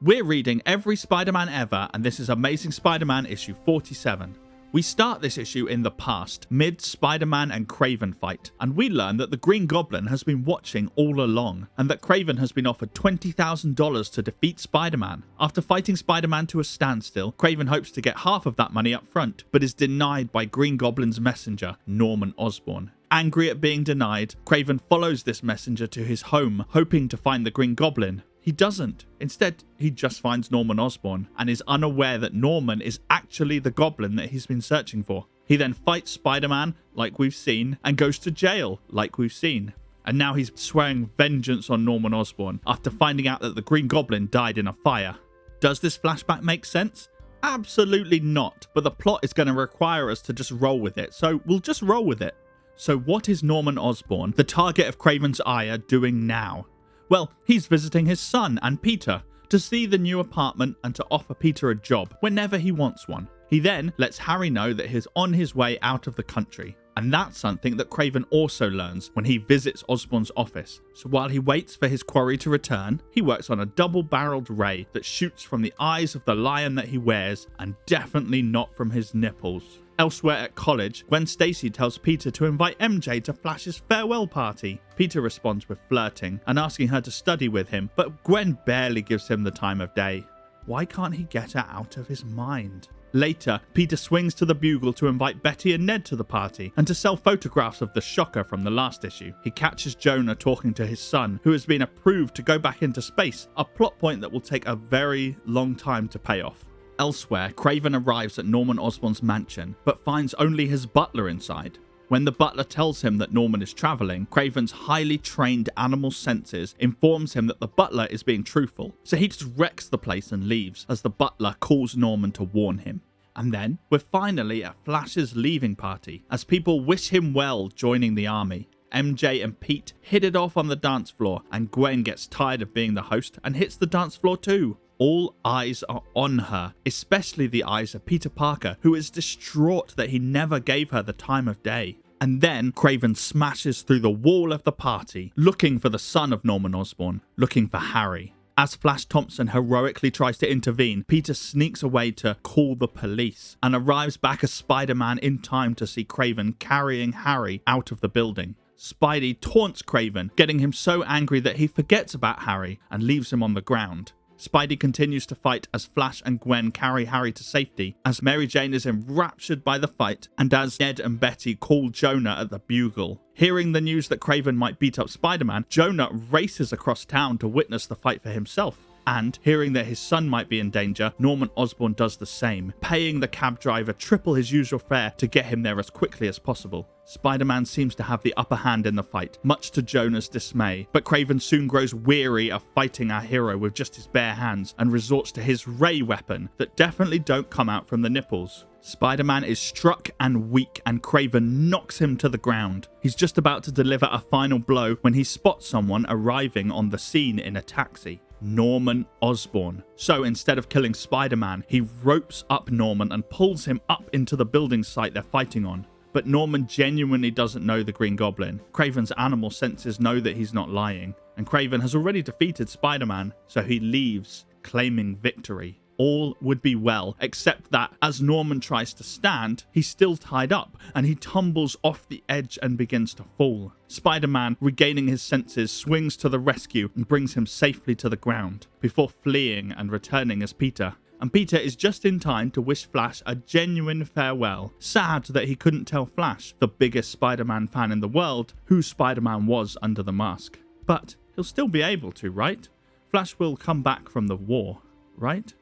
We're reading every Spider-Man ever, and this is Amazing Spider-Man issue 47. We start this issue in the past, mid Spider-Man and Kraven fight, and we learn that the Green Goblin has been watching all along, and that Kraven has been offered $20,000 to defeat Spider-Man. After fighting Spider-Man to a standstill, Kraven hopes to get half of that money up front, but is denied by Green Goblin's messenger, Norman Osborn. Angry at being denied, Kraven follows this messenger to his home, hoping to find the Green Goblin. He doesn't. Instead, he just finds Norman Osborn and is unaware that Norman is actually the Goblin that he's been searching for. He then fights Spider-Man, like we've seen, and goes to jail, like we've seen. And now he's swearing vengeance on Norman Osborn after finding out that the Green Goblin died in a fire. Does this flashback make sense? Absolutely not, but the plot is going to require us to just roll with it, so we'll just roll with it. So what is Norman Osborn, the target of Kraven's ire, doing now? Well, he's visiting his son and Peter to see the new apartment and to offer Peter a job whenever he wants one. He then lets Harry know that he's on his way out of the country, and that's something that Kraven also learns when he visits Osborn's office. So while he waits for his quarry to return, he works on a double-barreled ray that shoots from the eyes of the lion that he wears, and definitely not from his nipples. Elsewhere at college, Gwen Stacy tells Peter to invite MJ to Flash's farewell party. Peter responds with flirting and asking her to study with him, but Gwen barely gives him the time of day. Why can't he get her out of his mind? Later, Peter swings to the Bugle to invite Betty and Ned to the party and to sell photographs of the Shocker from the last issue. He catches Jonah talking to his son, who has been approved to go back into space, a plot point that will take a very long time to pay off. Elsewhere, Kraven arrives at Norman Osborn's mansion, but finds only his butler inside. When the butler tells him that Norman is traveling, Kraven's highly trained animal senses informs him that the butler is being truthful, so he just wrecks the place and leaves as the butler calls Norman to warn him. And then, we're finally at Flash's leaving party, as people wish him well joining the army. MJ and Pete hit it off on the dance floor, and Gwen gets tired of being the host and hits the dance floor too. All eyes are on her, especially the eyes of Peter Parker, who is distraught that he never gave her the time of day. And then Kraven smashes through the wall of the party, looking for the son of Norman Osborn, looking for Harry. As Flash Thompson heroically tries to intervene, Peter sneaks away to call the police and arrives back as Spider-Man in time to see Kraven carrying Harry out of the building. Spidey taunts Kraven, getting him so angry that he forgets about Harry and leaves him on the ground. Spidey continues to fight as Flash and Gwen carry Harry to safety, as Mary Jane is enraptured by the fight, and as Ned and Betty call Jonah at the Bugle. Hearing the news that Kraven might beat up Spider-Man, Jonah races across town to witness the fight for himself. And, hearing that his son might be in danger, Norman Osborn does the same, paying the cab driver triple his usual fare to get him there as quickly as possible. Spider-Man seems to have the upper hand in the fight, much to Jonah's dismay, but Kraven soon grows weary of fighting our hero with just his bare hands and resorts to his ray weapon that definitely don't come out from the nipples. Spider-Man is struck and weak, and Kraven knocks him to the ground. He's just about to deliver a final blow when he spots someone arriving on the scene in a taxi. Norman Osborn. So instead of killing Spider-Man, he ropes up Norman and pulls him up into the building site they're fighting on. But Norman genuinely doesn't know the Green Goblin. Kraven's animal senses know that he's not lying, and Kraven has already defeated Spider-Man, so he leaves, claiming victory. All would be well, except that as Norman tries to stand, he's still tied up, and he tumbles off the edge and begins to fall. Spider-Man, regaining his senses, swings to the rescue and brings him safely to the ground, before fleeing and returning as Peter. And Peter is just in time to wish Flash a genuine farewell, sad that he couldn't tell Flash, the biggest Spider-Man fan in the world, who Spider-Man was under the mask. But he'll still be able to, right? Flash will come back from the war, right?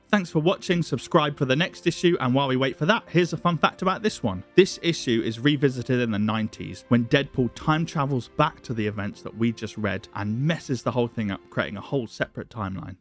Thanks for watching, subscribe for the next issue, and while we wait for that, here's a fun fact about this one. This issue is revisited in the 90s, when Deadpool time travels back to the events that we just read and messes the whole thing up, creating a whole separate timeline.